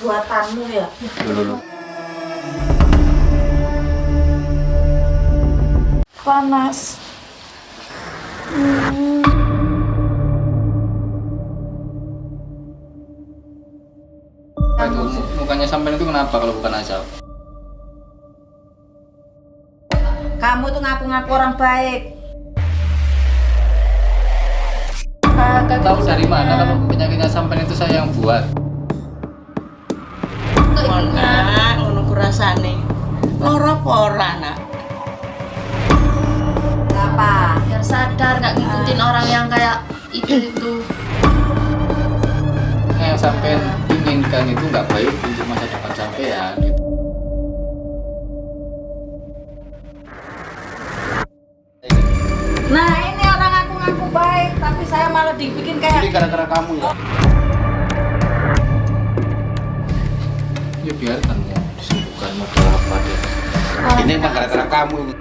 buatanmu ya. Dulu. Panas. Itu mukanya sampean itu kenapa kalau bukan asap? Kamu tuh ngaku-ngaku orang baik. Tahu dari mana kalau penyakitnya sampean itu saya yang buat? Mana ngono kurasane. Loro apa ora, Nak? Apa? Biar sadar nggak ngikutin orang yang kayak itu. Yang sampean inginkan itu nggak baik untuk masa depan sampean. Nah ini orang ngaku-ngaku baik, tapi saya malah dibikin Jadi kayak gara-gara kamu ya? Ya biarkan ya, disembuhkan modal apa deh. Ini emang gara-gara kamu ini.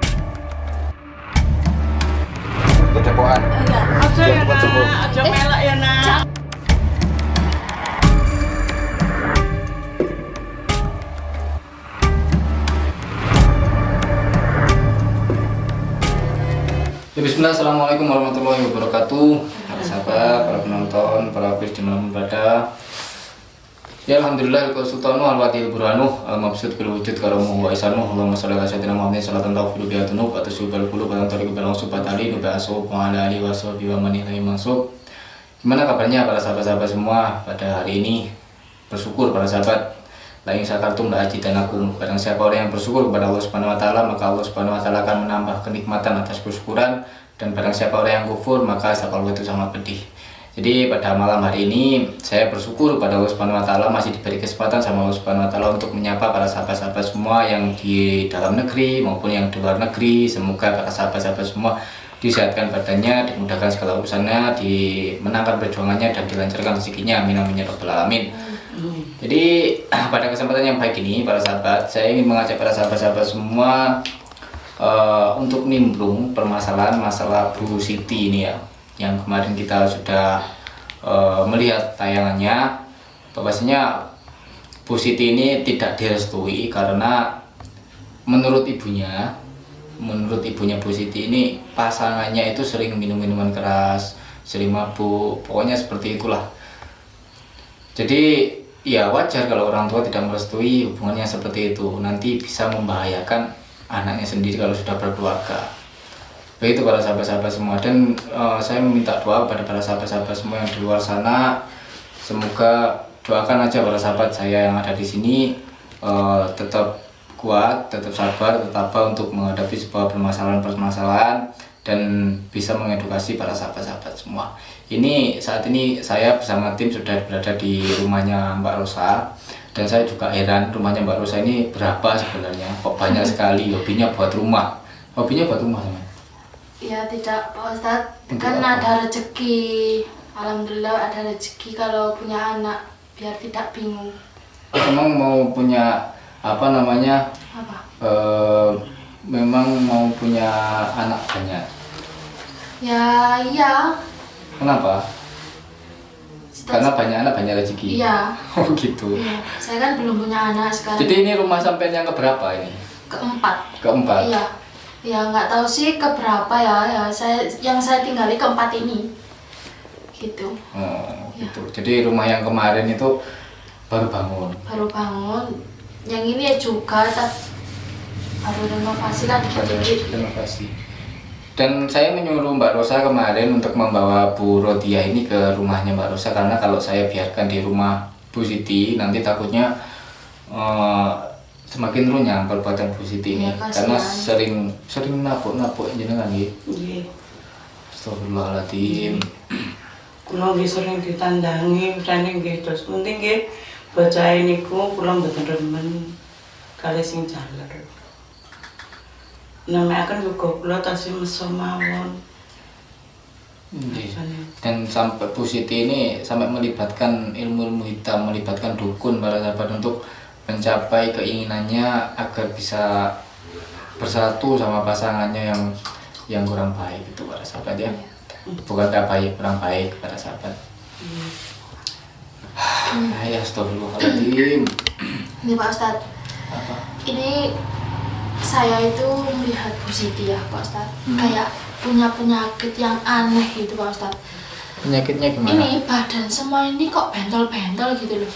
Kedepoan. enggak. Aja ya, cepat sembuh. Nak. Aja melak ya, Nak. Ya, bismillah, assalamualaikum warahmatullahi wabarakatuh. Para sahabat, para penonton, para hafiz dimanapun berada. Ya alhamdulillah, kau sultanu al-watil burhanu al-mabsud bil wujud karamuhu wa isanu. Allahumma sholli ala sayyidina Muhammadin salatan tawfilu biha tunub atas subal qulub wa tariqu bil subatali nuba asub wa ala alihi wa sahbihi wa man ilahi mansub. Gimana kabarnya para sahabat-sahabat semua pada hari ini? Bersyukur para sahabat. Lain syakartum la azidannakum. Barang siapa orang yang bersyukur kepada Allah Subhanahu wa taala, maka Allah Subhanahu wa taala akan menambah kenikmatan atas kesyukuran, dan barang siapa orang yang kufur, maka azab Allah itu sangat pedih. Jadi pada malam hari ini saya bersyukur kepada Allah Subhanahu wa taala masih diberi kesempatan sama Allah Subhanahu wa taala untuk menyapa para sahabat-sahabat semua yang di dalam negeri maupun yang di luar negeri. Semoga para sahabat-sahabat semua disehatkan badannya, dimudahkan segala urusannya, dimenangkan perjuangannya, dan dilancarkan rezekinya. Amin amin ya rabbal alamin. Jadi pada kesempatan yang baik ini para sahabat, saya ingin mengajak para sahabat-sahabat semua untuk nimbrung permasalahan masalah Bu Siti ini ya, yang kemarin kita sudah melihat tayangannya. Bahwasanya Bu Siti ini tidak direstui karena menurut ibunya Bu Siti ini pasangannya itu sering minum minuman keras, sering mabuk, pokoknya seperti itulah. Jadi ya wajar kalau orang tua tidak merestui hubungannya seperti itu, nanti bisa membahayakan anaknya sendiri kalau sudah berkeluarga. Begitu para sahabat-sahabat semua, dan saya meminta doa kepada para sahabat-sahabat semua yang di luar sana. Semoga doakan aja para sahabat saya yang ada di sini tetap kuat, tetap sabar, tetap tabah untuk menghadapi sebuah permasalahan-permasalahan, dan bisa mengedukasi para sahabat-sahabat semua. Ini saat ini saya bersama tim sudah berada di rumahnya Mbak Rosa, dan saya juga heran rumahnya Mbak Rosa ini berapa sebenarnya, kok banyak sekali. Hobinya buat rumah teman. Ya tidak Pak Ustadz, Untuk kan apa? ada rezeki. Alhamdulillah ada rezeki kalau punya anak, biar tidak bingung. Memang mau punya apa namanya? Apa? Memang mau punya anak banyak. Ya iya. Kenapa? Karena banyak anak banyak rezeki. Iya. Oh gitu. Iya. Saya kan belum punya anak sekarang. Jadi ini rumah sampean yang keberapa ini? Keempat. Iya. Ya nggak tahu sih keberapa ya. Yang saya tinggali keempat ini. Gitu. Oh gitu. Jadi rumah yang kemarin itu baru bangun. Baru bangun. Yang ini ya juga baru renovasi lah dikit-dikit. Renovasi. Dan saya menyuruh Mbak Rosa kemarin untuk membawa Bu Rodia ini ke rumahnya Mbak Rosa, karena kalau saya biarkan di rumah Bu Siti nanti takutnya semakin runyam perbuatan Bu Siti ini, Ya, karena kasihan. sering napuk jenengan nggih. Nggih. Astagfirullahaladzim. Kula nggih sering ditandangi, rene nggih terus penting nggih bocah niku kula mboten remen kalih sing jaler. Namakan juga kula tasih meso mawon. Nggih. Dan sampai Bu Siti ini sampai melibatkan ilmu-ilmu hitam, melibatkan dukun para sahabat untuk mencapai keinginannya agar bisa bersatu sama pasangannya yang kurang baik itu para sahabat ya. Bukan tak baik, kurang baik para sahabat. Ya, astagfirullahaladzim. Ini Pak Ustadz, Apa? ini saya itu melihat Bu Siti ya Pak Ustadz, kayak punya penyakit yang aneh gitu Pak Ustadz. Penyakitnya gimana? Ini badan semua ini kok bentol-bentol gitu loh,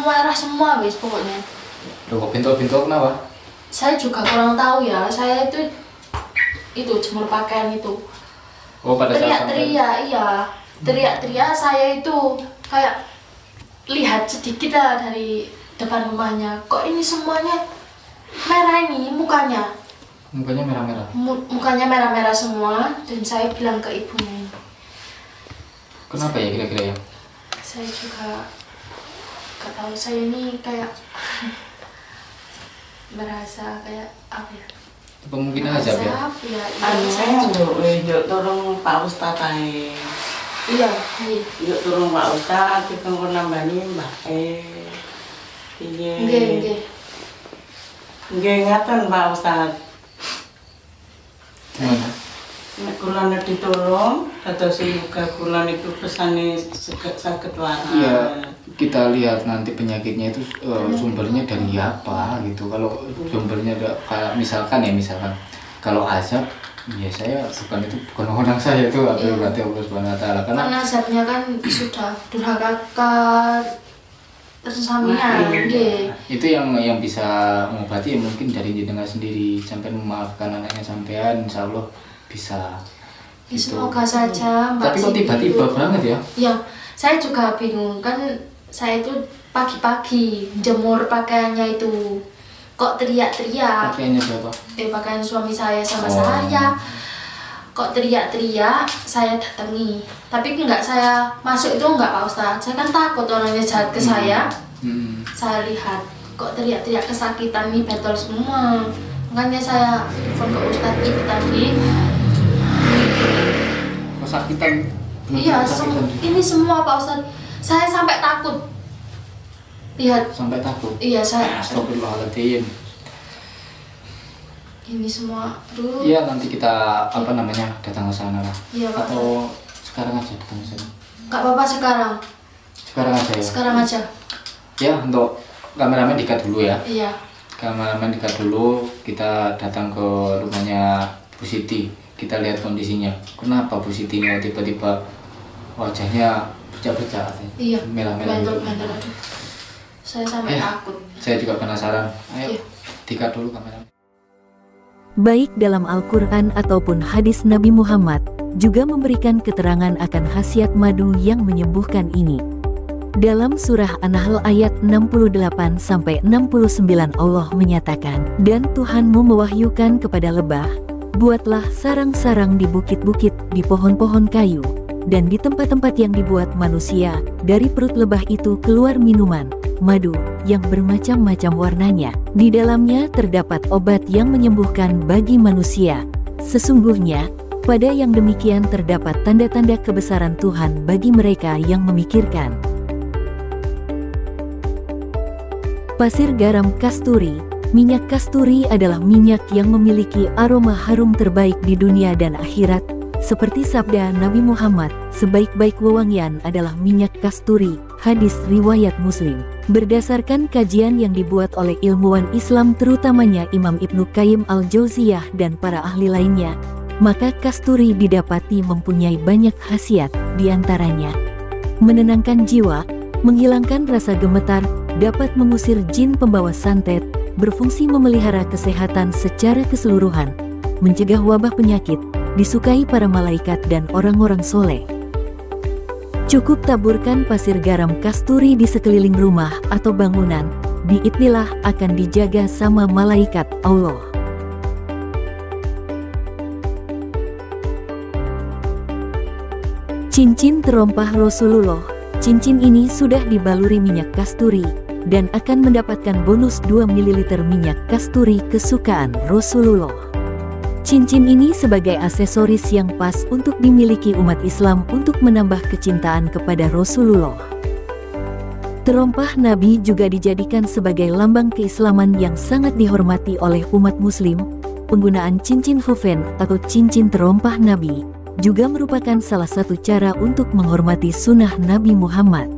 merah semua wis pokoknya. Loh, kok bintol-bintol kenapa? Saya juga kurang tahu ya, saya itu jemur pakaian itu. Oh, pada saat Teriak-teriak, iya. Teriak-teriak saya itu kayak lihat sedikit lah dari depan rumahnya. Kok ini semuanya merah ini mukanya? mukanya merah-merah. Mukanya merah-merah semua dan saya bilang ke ibunya ini. Kenapa ya kira-kira ya? Saya juga gak tahu, saya ini kayak merasa kayak apa ya? Apa mungkin azab ya? Azab, ya. Anu Saya juga. yuk tolong Pak Ustadz ae. Iya, iya. Yuk tolong Pak Ustadz dikongkon nambani Mbak Piye? Nggih. Nggih ngaten Pak Ustadz. Gimana? Nek kula nek ditolong dados muga kula niku pesane saged waras. Iya, kita lihat nanti penyakitnya itu sumbernya dari apa gitu. Kalau sumbernya kayak misalkan kalau azab, ya saya bukan orang saya itu berarti Allah Subhanahu Wa Taala karena Karena azabnya kan sudah durhaka tersamian, nggih. itu yang bisa mengobati ya mungkin dari jenengan sendiri sampai memaafkan anaknya sampean, insya Allah bisa. Ya, Gitu. semoga saja Mbak Tapi kok Siti tiba-tiba itu- banget ya? Ya, saya juga bingung kan, saya itu pagi-pagi jemur pakaiannya itu kok teriak-teriak. Pakaiannya siapa? Pakaian suami saya sama Oh. saya kok teriak-teriak, saya datangi. Tapi enggak, saya masuk itu enggak Pak Ustadz, saya kan takut orangnya jahat ke saya. Saya lihat kok teriak-teriak kesakitan nih, bentol semua. Makanya saya telepon ke Ustadz itu tadi. Kesakitan. Iya, Kesakitan. ini semua Pak Ustadz. Saya sampai takut. Lihat, Sampai takut. iya saya. Astagfirullahaladzim. Ini semua, aduh. Iya, nanti kita datang ke sana lah. Iya, Pak. Atau sekarang aja datang ke sana. Gak apa-apa sekarang. Sekarang aja ya. Sekarang aja. Ya, untuk kameramen dikat dulu ya. Iya. Kameramen dikat dulu, kita datang ke rumahnya Bu Siti. Kita lihat kondisinya. Kenapa Bu Siti ini tiba-tiba wajahnya bercak-bercak, Iya. merah-merah gitu. Bentol, aduh. Saya sampai Iya. takut. Saya juga penasaran. Ayo, Iya. dikat dulu kameramen. Baik dalam Al-Quran ataupun hadis Nabi Muhammad, juga memberikan keterangan akan khasiat madu yang menyembuhkan ini. Dalam surah An-Nahl ayat 68-69 Allah menyatakan, "Dan Tuhanmu mewahyukan kepada lebah, buatlah sarang-sarang di bukit-bukit, di pohon-pohon kayu, dan di tempat-tempat yang dibuat manusia, dari perut lebah itu keluar minuman, madu, yang bermacam-macam warnanya. Di dalamnya terdapat obat yang menyembuhkan bagi manusia. Sesungguhnya, pada yang demikian terdapat tanda-tanda kebesaran Tuhan bagi mereka yang memikirkan." Pasir garam kasturi. Minyak kasturi adalah minyak yang memiliki aroma harum terbaik di dunia dan akhirat. Seperti sabda Nabi Muhammad, sebaik-baik wewangian adalah minyak kasturi. Hadis riwayat Muslim. Berdasarkan kajian yang dibuat oleh ilmuwan Islam terutamanya Imam Ibnu Qayyim al-Jauziyah dan para ahli lainnya, maka kasturi didapati mempunyai banyak khasiat, diantaranya menenangkan jiwa, menghilangkan rasa gemetar, dapat mengusir jin pembawa santet, berfungsi memelihara kesehatan secara keseluruhan, mencegah wabah penyakit, disukai para malaikat dan orang-orang soleh. Cukup taburkan pasir garam kasturi di sekeliling rumah atau bangunan, biidznillah akan dijaga sama malaikat Allah. Cincin terompah Rasulullah. Cincin ini sudah dibaluri minyak kasturi dan akan mendapatkan bonus 2 ml minyak kasturi kesukaan Rasulullah. Cincin ini sebagai aksesoris yang pas untuk dimiliki umat Islam untuk menambah kecintaan kepada Rasulullah. Terompah Nabi juga dijadikan sebagai lambang keislaman yang sangat dihormati oleh umat Muslim. Penggunaan cincin hufen atau cincin terompah Nabi juga merupakan salah satu cara untuk menghormati sunnah Nabi Muhammad.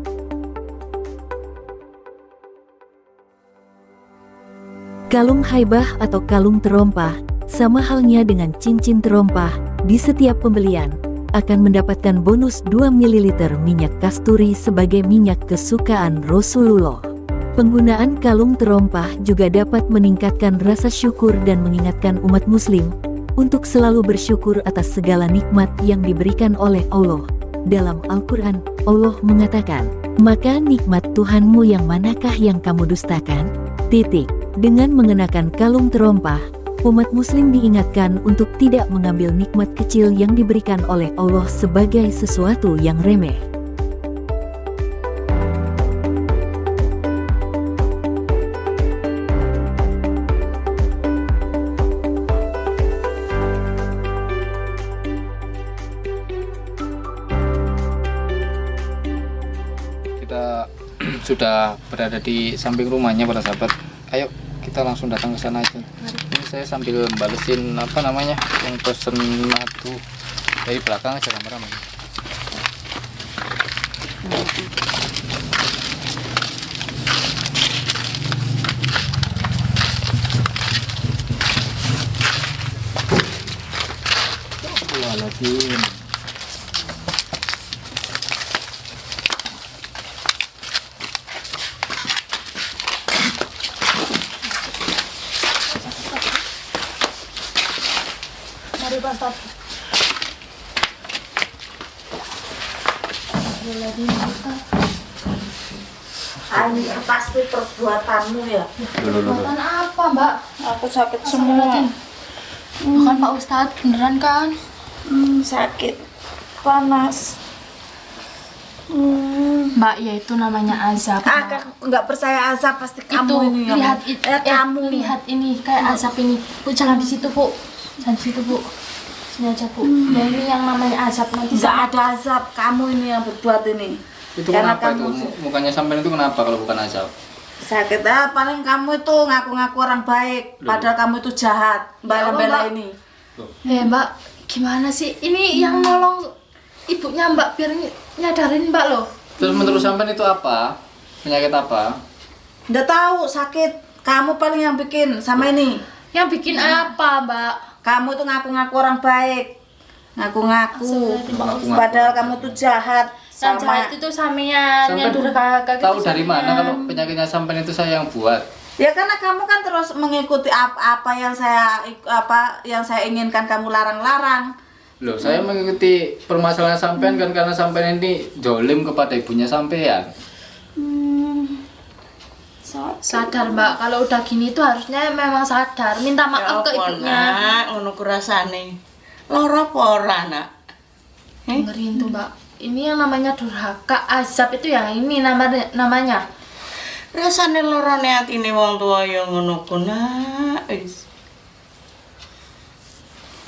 Kalung haibah atau kalung terompah, sama halnya dengan cincin terompah, di setiap pembelian akan mendapatkan bonus 2 ml minyak kasturi sebagai minyak kesukaan Rasulullah. Penggunaan kalung terompah juga dapat meningkatkan rasa syukur dan mengingatkan umat muslim untuk selalu bersyukur atas segala nikmat yang diberikan oleh Allah. Dalam Al-Quran, Allah mengatakan, "Maka nikmat Tuhanmu yang manakah yang kamu dustakan?" Dengan mengenakan kalung terompah, umat muslim diingatkan untuk tidak mengambil nikmat kecil yang diberikan oleh Allah sebagai sesuatu yang remeh. Kita sudah berada di samping rumahnya para sahabat. Ayo kita langsung datang ke sana aja. Ini saya sambil balesin apa namanya yang pesen madu dari belakang aja kameramen. Astagfirullahaladzim. Mari Pak Ustaz. Ini pasti perbuatanmu ya. Bukan apa Mbak? Aku sakit semua. Bukan Pak Ustaz, beneran kan? Sakit, panas. Mbak, ya itu namanya azab. Mbak. Aku nggak percaya azab, pasti kamu Itu ini yang lihat kamu. lihat ini kayak azab ini. Bu, jangan di situ Bu, jangan di situ Bu. Sini aja Bu. Ya, ini yang namanya azab nanti. Nggak ada azab, kamu ini yang berbuat ini. Itu Karena kenapa kamu itu? Mukanya sampean itu kenapa kalau bukan azab? sakit. Paling kamu itu ngaku-ngaku orang baik, padahal kamu itu jahat. Bela-bela ini. Mbak, gimana sih? Ini yang nolong ibunya Mbak biar nyadarin Mbak loh. Terus menurut sampean itu apa? Penyakit apa? Nggak tahu sakit. Kamu paling yang bikin sama ini. Yang bikin apa Mbak? Kamu itu ngaku-ngaku orang baik, ngaku-ngaku. Ngaku-ngaku. Padahal kamu tuh jahat. Yang jahat itu samian, yang durhaka Tahu gitu dari mana samian. kalau penyakitnya sampean itu saya yang buat? Ya karena kamu kan terus mengikuti apa yang saya inginkan kamu larang-larang. Loh, saya mengikuti permasalahan sampean kan karena sampean ini jolim kepada ibunya sampean. Sadar Mbak, kalau udah gini tuh harusnya memang sadar, minta maaf ke ibunya. Ngono ku rasane. Lara apa ora, Nak? Dengerin tuh Mbak. Ini yang namanya durhaka, azab itu yang ini namanya. Rasane lorone atine wong tuwa ya ngono ku, Nak. Wis.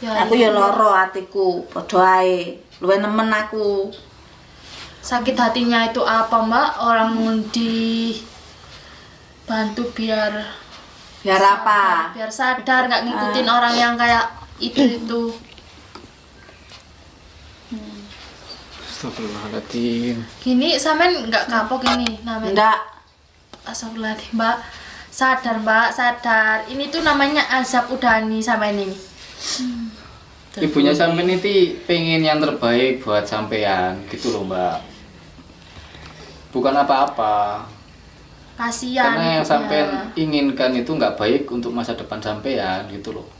Aku ya loro hatiku, padha ae. Luwe nemen aku. Sakit hatinya itu apa Mbak? Orang bantu biar apa? biar sadar, nggak ngikutin orang yang kayak itu. Astagfirullahaladzim. Gini sampean nggak kapok ini namanya. Enggak. Astagfirullahaladzim Mbak. Sadar Mbak, sadar. Ini tuh namanya azab udani sama ini. Ibunya sampean itu pengen yang terbaik buat sampean, gitu loh Mbak. Bukan apa-apa. Kasihan. Karena yang ibunya. sampean inginkan itu nggak baik untuk masa depan sampean, gitu loh.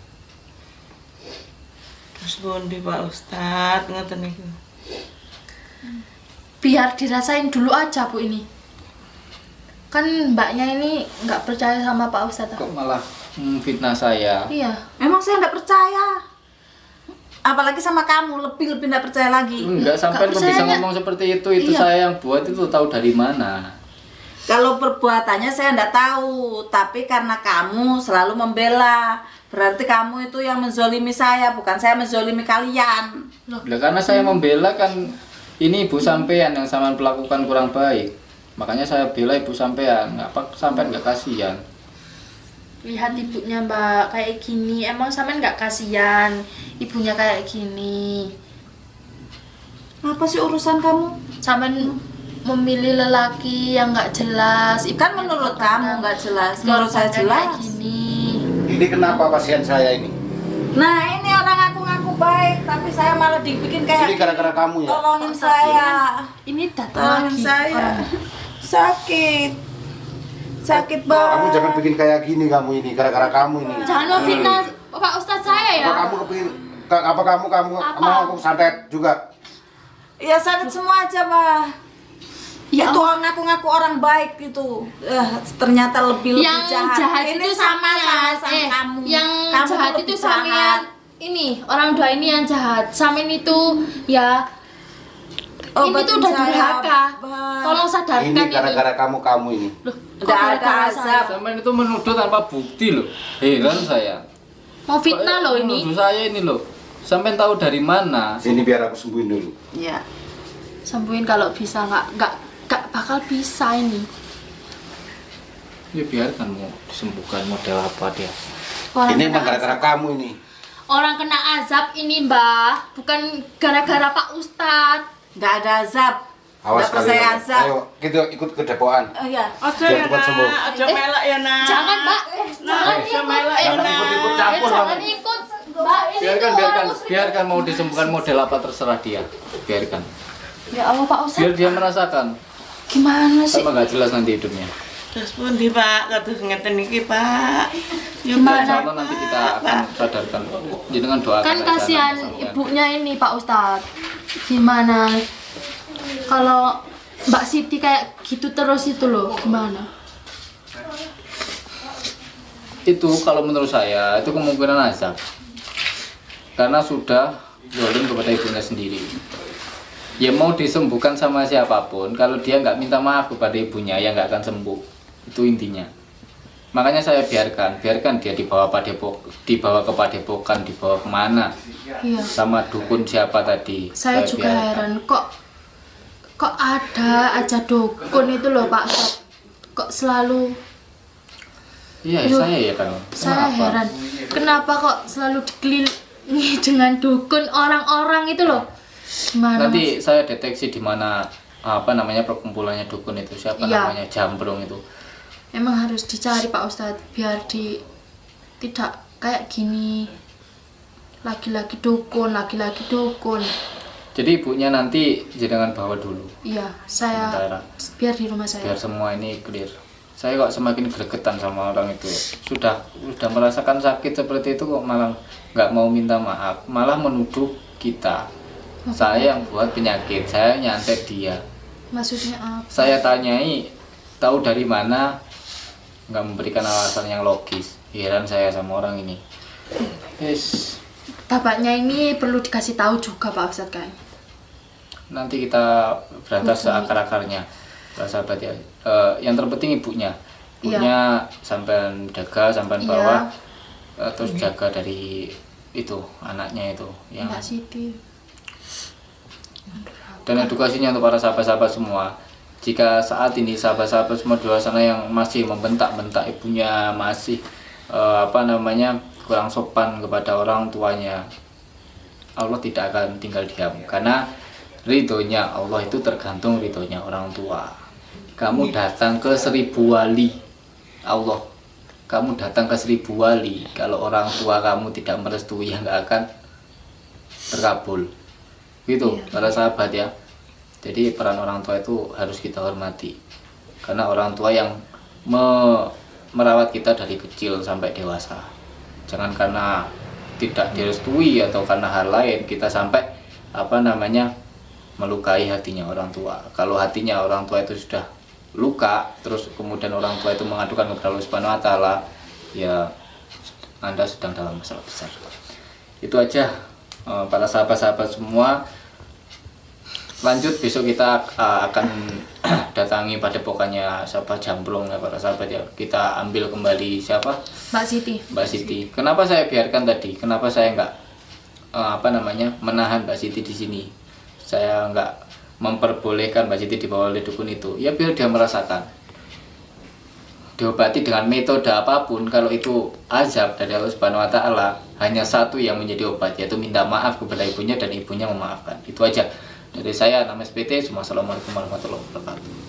Terus bondi Pak Ustad ngoten niku. Biar dirasain dulu aja Bu ini. Kan mbaknya ini nggak percaya sama Pak Ustadz. Kok malah fitnah saya? Iya. Memang saya enggak percaya. Apalagi sama kamu, lebih enggak percaya lagi. Enggak, sampean kok bisa percayanya. ngomong seperti itu. Itu Iya. saya yang buat, itu tahu dari mana? Kalau perbuatannya saya enggak tahu, tapi karena kamu selalu membela, berarti kamu itu yang menzolimi saya, bukan saya menzolimi kalian. Lah karena saya membela kan ini ibu sampean yang sampean pelakukan kurang baik. Makanya saya bela ibu sampean. Ngapa sampean nggak kasihan? Lihat ibunya Mbak kayak gini. Emang sampean nggak kasihan ibunya kayak gini? Apa sih urusan kamu? Sampean memilih lelaki yang nggak jelas. Kan menurut kamu nggak jelas, menurut saya Kayak jelas. gini. Ini kenapa pasien saya ini? Nah ini orang ngaku-ngaku baik, tapi saya malah dibikin Ini kayak gara-gara kamu ya? tolongin saya, Ini datang tolongin lagi. saya. orang. Sakit banget. Kamu jangan bikin kayak gini kamu ini, gara-gara kamu ini. Jangan memfitnah Pak Ustadz saya ya. Apa kamu kepingin, apa kamu Apa? mau santet juga? Ya sakit semua aja Pak. Ya Itu ngaku-ngaku orang baik gitu. Ternyata lebih yang jahat. jahat Ini itu sama sampean. kamu. Yang Kamu jahat tuh itu lebih sampean. jahat. Ini orang dua ini yang jahat. Sampean itu ya ini Obatin tuh udah saya, durhaka. Bang. Tolong sadarkan Ini gara-gara kamu ini. Loh, kok Nggak ada gara-gara azab. saya? Sampean itu menuduh tanpa bukti loh. Heran saya. Mau fitnah loh ini. Menuduh saya ini loh. Sampean tahu dari mana? Sini biar aku sembuhin dulu. Iya. Sembuhin kalau bisa, nggak bakal bisa ini. Ya biarkan mau disembuhkan model apa dia. Orang Ini kena emang gara-gara kamu ini. Orang kena azab ini Mbah, bukan gara-gara Pak Ustadz. Nggak ada azab. Awas Nggak percaya kalian. azab. Ayo, kita ikut ke depoan. Oh iya. Ojo Biar ya cepat sembuh. nak, ojo melak ya nak. Jangan Mbak, jangan Ojo melak ya Jangan nak. ikut-ikut campur jangan kamu. ikut Mbak, ini Biarkan, tuh biarkan, orang muslim. biarkan mau disembuhkan model apa terserah dia. Biarkan. Ya Allah Pak Ustadz, Biar dia merasakan. gimana sih? Sama nggak jelas nanti hidupnya. Terus pun di Pak, kados ngeten iki Pak. Ya Gimana? Insya Allah nanti kita akan sadarkan. Jangan doakan. Kan aja kasihan sampean. ibunya ini Pak Ustadz. Gimana kalau Mbak Siti kayak gitu terus itu loh, gimana? Itu kalau menurut saya itu kemungkinan azab. Karena sudah zalim kepada ibunya sendiri. Ya mau disembuhkan sama siapapun, kalau dia nggak minta maaf kepada ibunya, ya nggak akan sembuh. Itu intinya. Makanya saya biarkan dia dibawa ke padepokan, dibawa kemana, Iya. sama dukun siapa tadi. Saya juga biarkan. heran kok ada aja dukun itu loh Pak Ustadz. Kok selalu Iya, Aduh, saya ya kan. saya Kenapa? heran. Kenapa kok selalu dikelilingi dengan dukun orang-orang itu loh? Gimana? Nanti saya deteksi di mana apa namanya perkumpulannya dukun itu, siapa Iya. namanya, Jambrong itu. Emang harus dicari Pak Ustadz biar tidak kayak gini. Laki-laki dukun. Jadi ibunya nanti jangan bawa dulu. Iya, saya Sementara. biar di rumah saya. Biar semua ini clear. Saya kok semakin gregetan sama orang itu. Sudah merasakan sakit seperti itu kok malah nggak mau minta maaf, malah menuduh kita. Saya yang buat penyakit, saya nyantet dia. Maksudnya apa? Saya tanyai, tahu dari mana, nggak memberikan alasan yang logis. Heran saya sama orang ini. Yes. Bapaknya ini perlu dikasih tahu juga Pak Ustadz kan. Nanti kita berantas seakar-akarnya, Pak sahabat ya. Yang terpenting ibunya sampean jaga, sampean Iya. bawa, terus jaga dari itu anaknya itu yang Mbak Siti. dan edukasinya untuk para sahabat-sahabat semua. Jika saat ini sahabat-sahabat semua di luar sana yang masih membentak-bentak ibunya, masih kurang sopan kepada orang tuanya, Allah tidak akan tinggal diam, karena ridhonya Allah itu tergantung ridhonya orang tua. Kamu datang ke 1000 wali Allah, kamu datang ke 1000 wali, kalau orang tua kamu tidak merestui, ya nggak akan terkabul. Gitu para sahabat ya. Jadi peran orang tua itu harus kita hormati, karena orang tua yang merawat kita dari kecil sampai dewasa. Jangan karena tidak direstui atau karena hal lain kita sampai melukai hatinya orang tua. Kalau hatinya orang tua itu sudah luka, terus kemudian orang tua itu mengadukan kepada Allah Subhanahu wa taala, ya Anda sedang dalam masalah besar. Itu aja para sahabat-sahabat semua. Lanjut besok kita akan datangi padepokannya siapa, Jambrong ya para sahabat ya. Kita ambil kembali siapa? Mbak Siti. Mbak Siti. Kenapa saya biarkan tadi? Kenapa saya nggak menahan Mbak Siti di sini? Saya nggak memperbolehkan Mbak Siti dibawa oleh dukun itu. Ya biar dia merasakan. Diobati dengan metode apapun, kalau itu azab dari Allah Subhanahu wa taala, hanya satu yang menjadi obat, yaitu minta maaf kepada ibunya dan ibunya memaafkan. Itu aja. Dari saya nama SPT, Assalamualaikum warahmatullahi wabarakatuh.